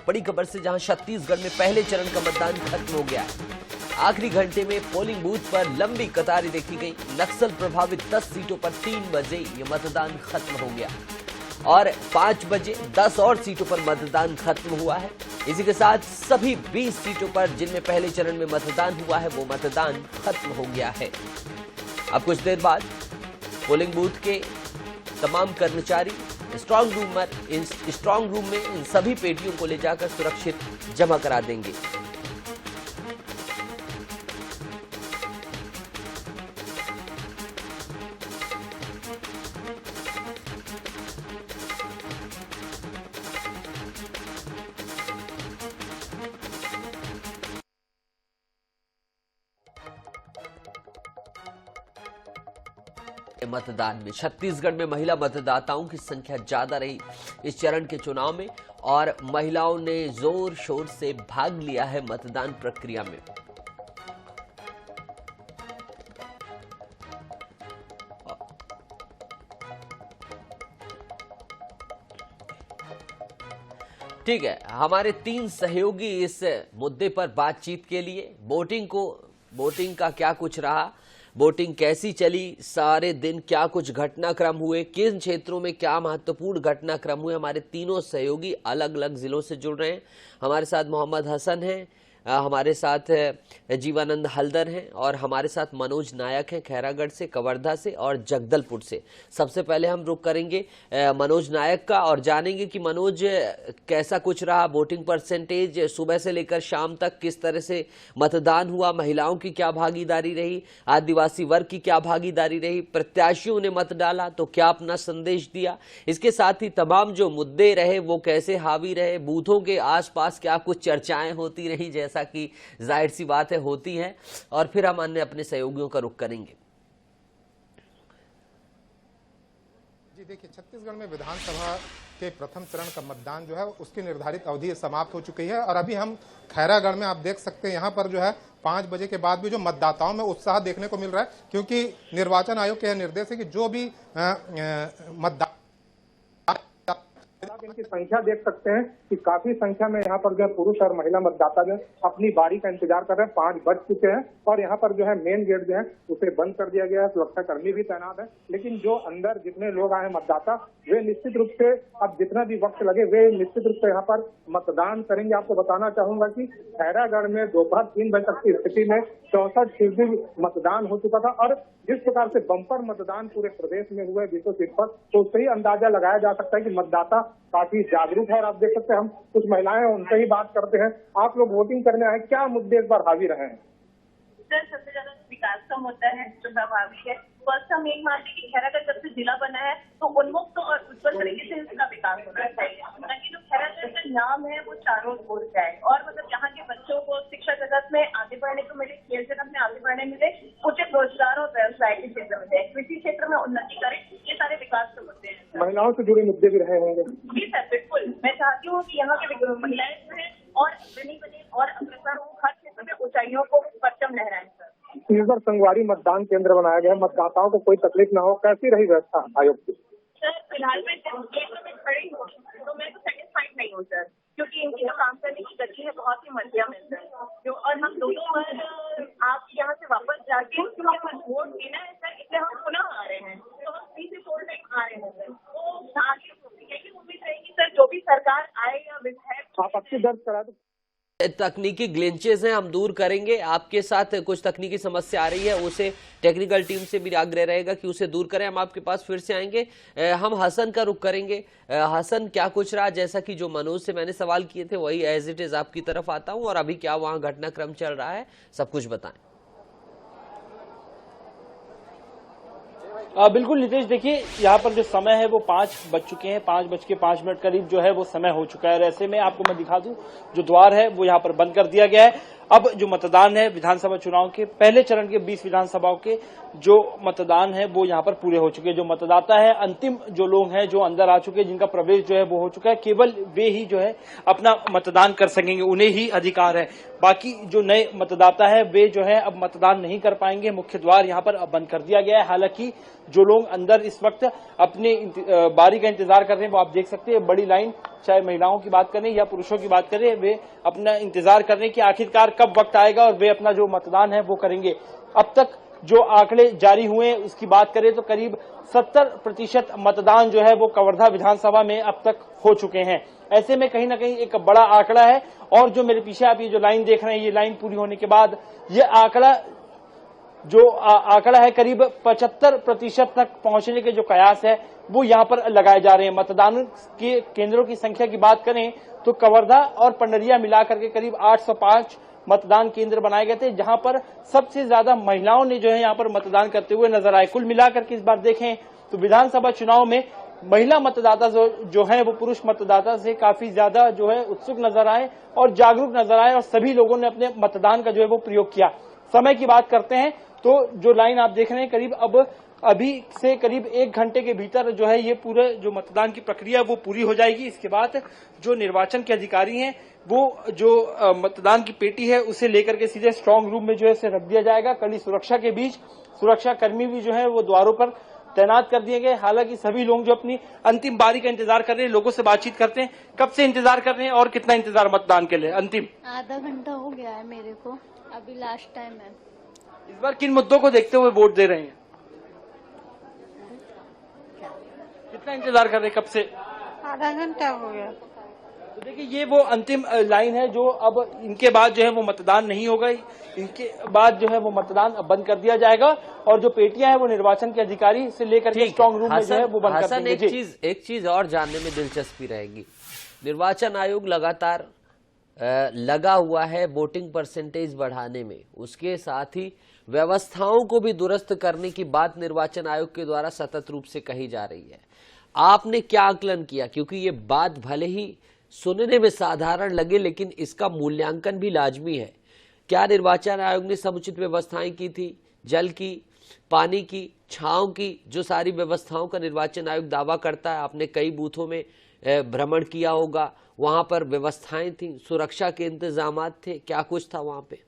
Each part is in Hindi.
बड़ी खबर से, जहां छत्तीसगढ़ में पहले चरण का मतदान खत्म हो गया है। आखिरी घंटे में पोलिंग बूथ पर लंबी कतारें देखी गई। नक्सल प्रभावित 10 सीटों पर 3 बजे ये मतदान खत्म हो गया और 5 बजे 10 और सीटों पर मतदान खत्म हुआ है। इसी के साथ सभी 20 सीटों पर जिनमें पहले चरण में मतदान हुआ है वो मतदान खत्म हो गया है। अब कुछ देर बाद पोलिंग बूथ के तमाम कर्मचारी स्ट्रांग रूम में इन सभी पेटियों को ले जाकर सुरक्षित जमा करा देंगे। मतदान में छत्तीसगढ़ में महिला मतदाताओं की संख्या ज्यादा रही इस चरण के चुनाव में और महिलाओं ने जोर शोर से भाग लिया है मतदान प्रक्रिया में। ठीक है, हमारे 3 सहयोगी इस मुद्दे पर बातचीत के लिए वोटिंग का क्या कुछ रहा, वोटिंग कैसी चली, सारे दिन क्या कुछ घटनाक्रम हुए, किन क्षेत्रों में क्या महत्वपूर्ण घटनाक्रम हुए, हमारे तीनों सहयोगी अलग अलग जिलों से जुड़ रहे हैं। हमारे साथ मोहम्मद हसन हैं, हमारे साथ जीवानंद हल्दर हैं और हमारे साथ मनोज नायक हैं खैरागढ़ से, कवर्धा से और जगदलपुर से। सबसे पहले हम रुख करेंगे मनोज नायक का और जानेंगे कि मनोज कैसा कुछ रहा, वोटिंग परसेंटेज सुबह से लेकर शाम तक किस तरह से मतदान हुआ, महिलाओं की क्या भागीदारी रही, आदिवासी वर्ग की क्या भागीदारी रही, प्रत्याशियों ने मत डाला तो क्या अपना संदेश दिया, इसके साथ ही तमाम जो मुद्दे रहे वो कैसे हावी रहे, बूथों के आसपास क्या कुछ चर्चाएं होती रही जैसा कि जाहिर सी बात है होती हैं, और फिर हम अन्य अपने सहयोगियों का रुख करेंगे। जी देखिए, छत्तीसगढ़ में विधानसभा के प्रथम चरण का मतदान जो है उसकी निर्धारित अवधि समाप्त हो चुकी है और अभी हम खैरागढ़ में आप देख सकते हैं यहाँ पर जो है 5 बजे के बाद भी जो मतदाताओं में उत्साह देखने को मिल रहा है, क्योंकि निर्वाचन आयोग के निर्देश है कि जो भी मतदाता आप इनकी संख्या देख सकते हैं कि काफी संख्या में यहाँ पर जो है पुरुष और महिला मतदाता जो अपनी बारी का इंतजार कर रहे हैं। 5 बज चुके हैं और यहाँ पर जो है मेन गेट जो है उसे बंद कर दिया गया है, सुरक्षा कर्मी भी तैनात है। लेकिन जो अंदर जितने लोग आए मतदाता वे निश्चित रूप से अब जितना भी वक्त लगे वे निश्चित रूप से यहाँ पर मतदान करेंगे। आपको बताना चाहूंगा कि खैरागढ़ में दोपहर 3 बजे तक की स्थिति में 64% मतदान हो चुका था और जिस प्रकार से बम्पर मतदान पूरे प्रदेश में हुए 20 सीट पर, तो उससे ही अंदाजा लगाया जा सकता है कि मतदाता काफी जागरूक है। और आप देख सकते हैं हम कुछ महिलाएं उनसे ही बात करते हैं। आप लोग वोटिंग करने आए, क्या मुद्दे इस बार हावी रहे हैं? सर, सबसे ज्यादा विकास का मुद्दा है जो स्वाभाविक है। फर्स्ट हम एक मानते कि खैरागढ़ जब से जिला बना है तो उन्मुक्त और उज्जवल तरीके से इसका विकास होना चाहिए, ताकि जो खैरागढ़ का नाम है वो चारों ओर जाए और मतलब यहाँ के बच्चों को शिक्षा जगत में आगे बढ़ने को मिले, खेल जगत में आगे बढ़ने मिले, उचित रोजगार और व्यवसाय के क्षेत्र में, कृषि क्षेत्र में उन्नति करें। ये सारे विकास के मुद्दे हैं। महिलाओं से जुड़े मुद्दे भी रहे होंगे। जी सर, बिल्कुल। मैं चाहती हूँ कि यहाँ के महिलाएं जो है और बनी बने और अग्रसर हो, हर क्षेत्र में ऊंचाइयों को परचम लहराएं। सर, इस बार संगवारी मतदान केंद्र बनाया गया है, मतदाताओं को कोई तकलीफ न हो, कैसी रही व्यवस्था आयोग की? सर, फिलहाल मैं केंद्र में खड़ी हूँ तो मैं तो सेटिस्फाइड नहीं हूँ सर, क्योंकि इनकी जो काम करने की गति है बहुत ही मध्यम है सर। जो और हम दोनों बार आप यहाँ से वापस जाके वोट देना है सर, इसलिए हम पुनः आ रहे हैं। तो हम 3 से 4 टाइम आ रहे हैं सर। तो आगे यही उम्मीद रहेगी सर, जो भी सरकार आए या विधायक। आप आपकी दर्ज करा दो। तकनीकी ग्लिचेस हैं, हम दूर करेंगे। आपके साथ कुछ तकनीकी समस्या आ रही है, उसे टेक्निकल टीम से भी आग्रह रहेगा कि उसे दूर करें। हम आपके पास फिर से आएंगे। हम हसन का रुख करेंगे। हसन, क्या कुछ रहा? जैसा कि जो मनोज से मैंने सवाल किए थे वही एज इट इज आपकी तरफ आता हूं, और अभी क्या वहां घटनाक्रम चल रहा है, सब कुछ बताएं। बिल्कुल नितेश, देखिए यहाँ पर जो समय है वो 5 बज चुके हैं, 5:05 करीब जो है वो समय हो चुका है। ऐसे में आपको मैं दिखा दूं, जो द्वार है वो यहाँ पर बंद कर दिया गया है। अब जो मतदान है विधानसभा चुनाव के पहले चरण के 20 विधानसभाओं के जो मतदान है वो यहाँ पर पूरे हो चुके हैं। जो मतदाता है, अंतिम जो लोग हैं जो अंदर आ चुके हैं, जिनका प्रवेश जो है वो हो चुका है, केवल वे ही जो है अपना मतदान कर सकेंगे, उन्हें ही अधिकार है। बाकी जो नए मतदाता है वे जो है अब मतदान नहीं कर पाएंगे। मुख्य द्वार यहाँ पर अब बंद कर दिया गया है। हालांकि जो लोग अंदर इस वक्त अपने बारी का इंतजार कर रहे हैं वो आप देख सकते हैं, बड़ी लाइन चाहे महिलाओं की बात करें या पुरुषों की बात करें, वे अपना इंतजार कर रहे हैं कि आखिरकार कब वक्त आएगा और वे अपना जो मतदान है वो करेंगे। अब तक जो आंकड़े जारी हुए उसकी बात करें तो करीब 70% मतदान जो है वो कवर्धा विधानसभा में अब तक हो चुके हैं। ऐसे में कहीं ना कहीं एक बड़ा आंकड़ा है। और जो मेरे पीछे आप ये जो लाइन देख रहे हैं, ये लाइन पूरी होने के बाद ये आंकड़ा है करीब 75% तक पहुंचने के जो कयास है वो यहाँ पर लगाए जा रहे हैं। मतदान के केंद्रों की संख्या की बात करें तो कवर्धा और पंडरिया मिलाकर के करीब 805 मतदान केंद्र बनाए गए थे, जहां पर सबसे ज्यादा महिलाओं ने जो है यहाँ पर मतदान करते हुए नजर आए। कुल मिलाकर के इस बार देखें तो विधानसभा चुनाव में महिला मतदाता जो है वो पुरुष मतदाता से काफी ज्यादा जो है उत्सुक नजर आए और जागरूक नजर आए और सभी लोगों ने अपने मतदान का जो है वो प्रयोग किया। समय की बात करते हैं तो जो लाइन आप देख रहे हैं करीब अभी से करीब 1 घंटे के भीतर जो है ये पूरे जो मतदान की प्रक्रिया वो पूरी हो जाएगी। इसके बाद जो निर्वाचन के अधिकारी हैं वो जो मतदान की पेटी है उसे लेकर के सीधे स्ट्रांग रूम में जो है इसे रख दिया जाएगा। कड़ी सुरक्षा के बीच सुरक्षा कर्मी भी जो है वो द्वारों पर तैनात कर दिए गए। हालांकि सभी लोग जो अपनी अंतिम बारी का इंतजार कर रहे हैं, लोगों से बातचीत करते हैं, कब से इंतजार कर रहे हैं और कितना इंतजार मतदान के लिए? अंतिम आधा घंटा हो गया है मेरे को, अभी लास्ट टाइम है। इस बार किन मुद्दों को देखते हुए वोट दे रहे हैं? कितना इंतजार कर रहे हैं कब से? आधा घंटा हो गया। तो देखिए ये वो अंतिम लाइन है जो अब इनके बाद जो है वो मतदान नहीं होगा। इनके बाद जो है वो मतदान बंद कर दिया जाएगा और जो पेटियां हैं वो निर्वाचन के अधिकारी से लेकर के स्ट्रांग रूम में जो है वो बंद कर देंगे। एक चीज और जानने में दिलचस्पी रहेगी, निर्वाचन आयोग लगातार लगा हुआ है वोटिंग परसेंटेज बढ़ाने में, उसके साथ ही व्यवस्थाओं को भी दुरुस्त करने की बात निर्वाचन आयोग के द्वारा सतत रूप से कही जा रही है। आपने क्या आकलन किया, क्योंकि ये बात भले ही सुनने में साधारण लगे लेकिन इसका मूल्यांकन भी लाजमी है। क्या निर्वाचन आयोग ने समुचित व्यवस्थाएं की थी? जल की, पानी की, छांव की, जो सारी व्यवस्थाओं का निर्वाचन आयोग दावा करता है। आपने कई बूथों में भ्रमण किया होगा, वहां पर व्यवस्थाएं थी, सुरक्षा के इंतजाम थे, क्या कुछ था वहां पे?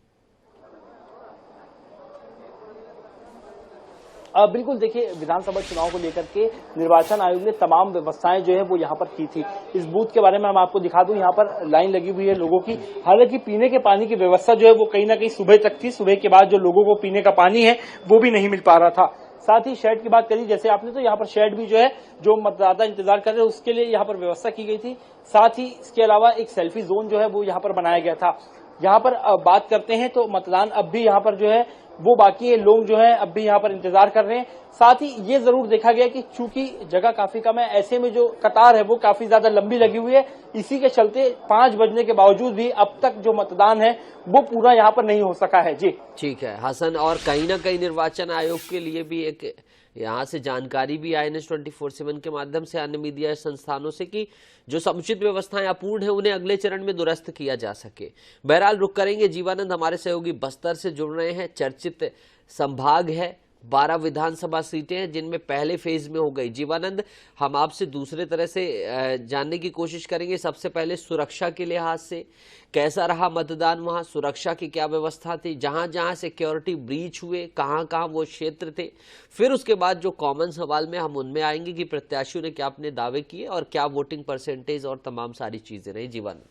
बिल्कुल, देखिए विधानसभा चुनाव को लेकर के निर्वाचन आयोग ने तमाम व्यवस्थाएं जो है वो यहाँ पर की थी। इस बूथ के बारे में हम आपको दिखा दूं, यहाँ पर लाइन लगी हुई है लोगों की। हालांकि पीने के पानी की व्यवस्था जो है वो कहीं ना कहीं सुबह तक थी। सुबह के बाद जो लोगों को पीने का पानी है वो भी नहीं मिल पा रहा था। साथ ही शेड की बात करी जैसे आपने, तो यहाँ पर शेड भी जो है जो मतदाता इंतजार कर रहे हैं उसके लिए यहाँ पर व्यवस्था की गई थी। साथ ही इसके अलावा एक सेल्फी जोन जो है वो यहाँ पर बनाया गया था। यहाँ पर बात करते हैं तो मतदान अब भी यहाँ पर जो है वो बाकी है, लोग जो है अब भी यहाँ पर इंतजार कर रहे हैं। साथ ही ये जरूर देखा गया कि चूंकि जगह काफी कम है, ऐसे में जो कतार है वो काफी ज्यादा लंबी लगी हुई है। इसी के चलते 5 बजने के बावजूद भी अब तक जो मतदान है वो पूरा यहाँ पर नहीं हो सका है। जी ठीक है हसन, और कहीं ना कहीं निर्वाचन आयोग के लिए भी एक यहाँ से जानकारी भी आई INS 24/7 के माध्यम से अन्य मीडिया संस्थानों से कि जो समुचित व्यवस्थाएं अपूर्ण है उन्हें अगले चरण में दुरुस्त किया जा सके। बहरहाल रुक करेंगे। जीवानंद हमारे सहयोगी बस्तर से जुड़ रहे हैं। चर्चित संभाग है, 12 विधानसभा सीटें हैं जिनमें पहले फेज में हो गई। जीवानंद, हम आपसे दूसरे तरह से जानने की कोशिश करेंगे। सबसे पहले सुरक्षा के लिहाज से कैसा रहा मतदान, वहां सुरक्षा की क्या व्यवस्था थी, जहां जहां सिक्योरिटी ब्रीच हुए कहां कहां वो क्षेत्र थे। फिर उसके बाद जो कॉमन सवाल में हम उनमें आएंगे कि प्रत्याशियों ने क्या अपने दावे किए और क्या वोटिंग परसेंटेज और तमाम सारी चीजें रही। जीवानंद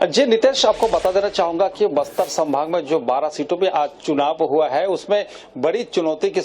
जी नितेश, आपको बता देना चाहूंगा कि बस्तर संभाग में जो 12 सीटों पे आज चुनाव हुआ है उसमें बड़ी चुनौती के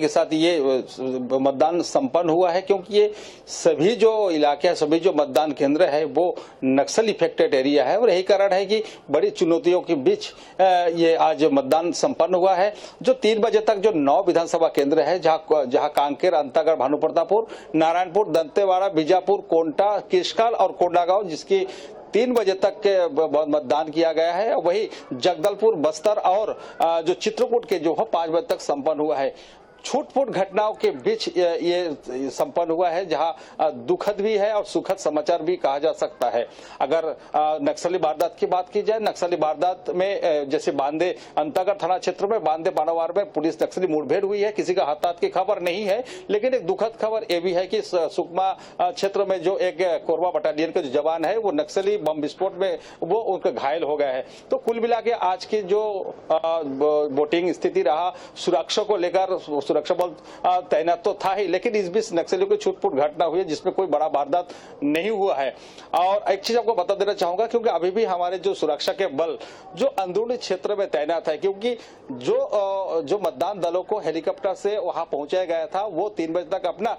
साथ ये मतदान संपन्न हुआ है, क्योंकि ये सभी जो इलाके हैं, सभी जो मतदान केंद्र है वो नक्सल इफेक्टेड एरिया है और यही कारण है कि बड़ी चुनौतियों के बीच ये आज मतदान संपन्न हुआ है। जो 3 बजे तक जो 9 विधानसभा केंद्र है जहां कांकेर, अंतागढ़, भानुप्रतापपुर, नारायणपुर, दंतेवाड़ा, बीजापुर, कोंटा, किशकाल और कोंडागांव, जिसकी 3 बजे तक के मतदान किया गया है। वही जगदलपुर, बस्तर और जो चित्रकूट के जो है 5 बजे तक संपन्न हुआ है। छूट-फूट घटनाओं के बीच ये संपन्न हुआ है, जहां दुखद भी है और सुखद समाचार भी कहा जा सकता है। अगर नक्सली वारदात की बात की जाए, नक्सली वारदात में जैसे बांदे अंतागढ़ थाना क्षेत्र में बांदे बानावार में पुलिस नक्सली मुठभेड़ हुई है, किसी का हताहत की खबर नहीं है। लेकिन एक दुखद खबर ये भी है कि सुकमा क्षेत्र में जो एक कोरबा बटालियन के जो जवान है वो नक्सली बम विस्फोट में वो उनका घायल हो गया है। तो कुल मिला के आज की जो वोटिंग स्थिति रहा, सुरक्षा को लेकर सुरक्षा बल तैनात तो था ही, लेकिन इस बीच नक्सलियों की छूटफूट घटना हुई है जिसमें कोई बड़ा वारदात नहीं हुआ है। और एक चीज आपको बता देना चाहूंगा, क्योंकि अभी भी हमारे जो सुरक्षा के बल जो अंदरूनी क्षेत्र में तैनात है, क्योंकि जो मतदान दलों को हेलीकॉप्टर से वहां पहुंचाया गया था वो 3 बजे तक अपना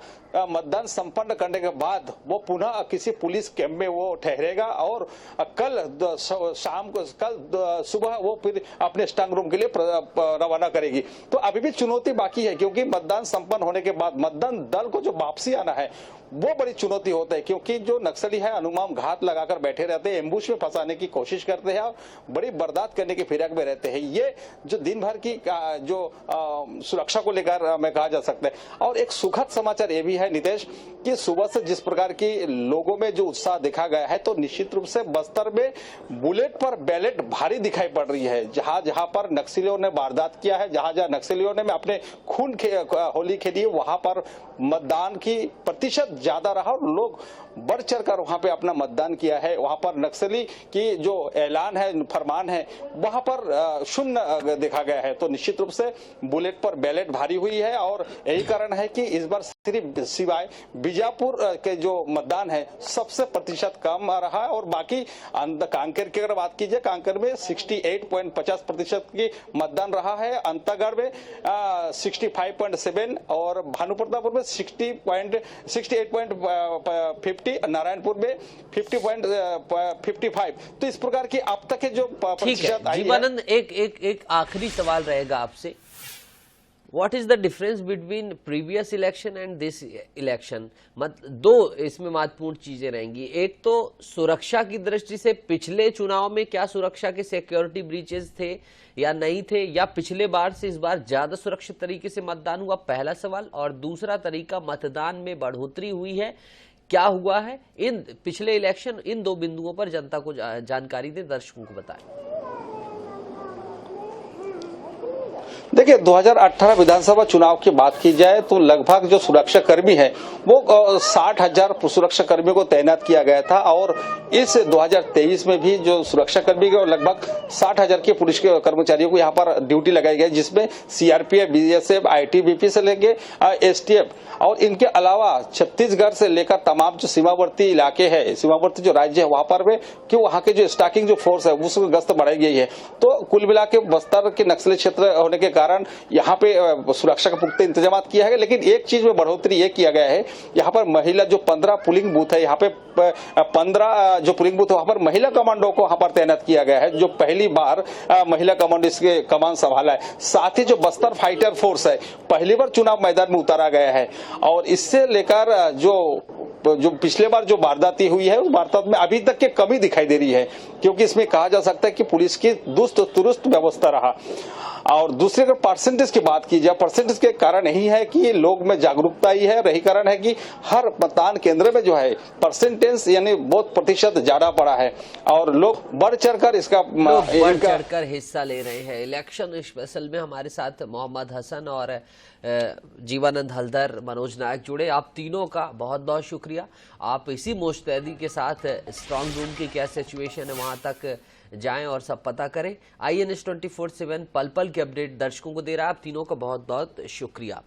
मतदान संपन्न करने के बाद वो पुनः किसी पुलिस कैंप में वो ठहरेगा और कल शाम को कल सुबह वो फिर अपने स्ट्रांग रूम के लिए रवाना करेगी। तो अभी भी चुनौती बाकी है, क्योंकि मतदान संपन्न होने के बाद मतदान दल को जो वापसी आना है वो बड़ी चुनौती होता है, क्योंकि जो नक्सली है अनुमान घात लगाकर बैठे रहते हैं, एम्बुश में फंसाने की कोशिश करते हैं और बड़ी बर्दाश्त करने की फिराक में रहते हैं। ये जो दिन भर की जो सुरक्षा को लेकर मैं कहा जा सकता है। और एक सुखद समाचार ये भी है नितेश कि सुबह से जिस प्रकार की लोगों में जो उत्साह देखा गया है, तो निश्चित रूप से बस्तर में बुलेट पर बैलेट भारी दिखाई पड़ रही है। जहां जहां पर नक्सलियों ने वारदात किया है, जहां जहां नक्सलियों ने अपने खून होली खेली, वहां पर मतदान की प्रतिशत ज्यादा रहा और लोग बढ़ चढ़कर वहां पे अपना मतदान किया है। वहां पर नक्सली की जो ऐलान है, फरमान है, वहां पर शून्य देखा गया है। तो निश्चित रूप से बुलेट पर बैलेट भारी हुई है और यही कारण है कि इस बार सिर्फ सिवाय बीजापुर के जो मतदान है सबसे प्रतिशत कम आ रहा है। और बाकी कांकेर की अगर बात कीजिए, कांकेर में 68.50% की मतदान रहा है, अंतागढ़ में 65.7 और भानुप्रतापपुर में 68.50, नारायणपुर में 50.55। तो इस प्रकार की अब तक के जो प्रतिशत आई है। जीवानंद, एक आखिरी सवाल रहेगा आपसे। What is the difference between previous election and this election? दो इसमें महत्वपूर्ण चीजें रहेंगी। एक तो सुरक्षा की दृष्टि से पिछले चुनाव में क्या सुरक्षा के सिक्योरिटी ब्रीचेस थे या नहीं थे, या पिछले बार से इस बार ज्यादा सुरक्षित तरीके से मतदान हुआ, पहला सवाल। और दूसरा तरीका, मतदान में बढ़ोतरी हुई है, क्या हुआ है इन पिछले इलेक्शन, इन दो बिंदुओं पर जनता को जानकारी दे, दर्शकों को बताएं। देखिए 2018 विधानसभा चुनाव की बात की जाए तो लगभग जो सुरक्षा कर्मी है वो 60,000 सुरक्षा कर्मियों को तैनात किया गया था। और इस 2023 में भी जो सुरक्षा कर्मी को लगभग 60,000 के पुलिस के कर्मचारियों को यहाँ पर ड्यूटी लगाई गई, जिसमें सीआरपीएफ, बीएसएफ, आईटीबीपी से लेके एसटीएफ और इनके अलावा छत्तीसगढ़ से लेकर तमाम जो सीमावर्ती इलाके हैं, सीमावर्ती जो राज्य है वहां पर भी कि वहां के जो स्टॉकिंग जो फोर्स है उसकी गश्त बढ़ाई गई है। तो कुल मिला के बस्तर के नक्सली क्षेत्र होने के कारण यहाँ पे सुरक्षा का पुख्ता इंतजाम किया है। लेकिन एक चीज में बढ़ोतरी ये किया गया है, यहाँ पर महिला जो 15 पुलिंग बूथ है, यहाँ पे 15 जो पुलिंग बूथ है वहां पर महिला कमांडो को वहां पर तैनात किया गया है, जो पहली बार महिला कमांडो इसके कमान संभाला है। साथ ही जो बस्तर फाइटर फोर्स है पहली बार चुनाव मैदान में उतारा गया है। और इससे लेकर जो पिछले बार जो वारदाती हुई है उस वारदात में अभी तक की कमी दिखाई दे रही है, क्योंकि इसमें कहा जा सकता है कि पुलिस की दुरुस्त व्यवस्था रहा। और दूसरे अगर परसेंटेज की बात की जाए, परसेंटेज के कारण यही है कि लोग में जागरूकता ही है, यही कारण है कि हर मतदान केंद्र में जो है परसेंटेज यानी बहुत प्रतिशत ज्यादा पड़ा है और लोग बढ़ चढ़कर हिस्सा ले रहे हैं। इलेक्शन स्पेशल में हमारे साथ मोहम्मद हसन और जीवानंद हलदर, मनोज नायक जुड़े। आप तीनों का बहुत बहुत शुक्रिया। आप इसी मुस्तैदी के साथ स्ट्रांग रूम की क्या सिचुएशन है वहां तक जाएं और सब पता करें। INS 24/7 पल पल के अपडेट दर्शकों को दे रहा है। आप तीनों का बहुत बहुत शुक्रिया।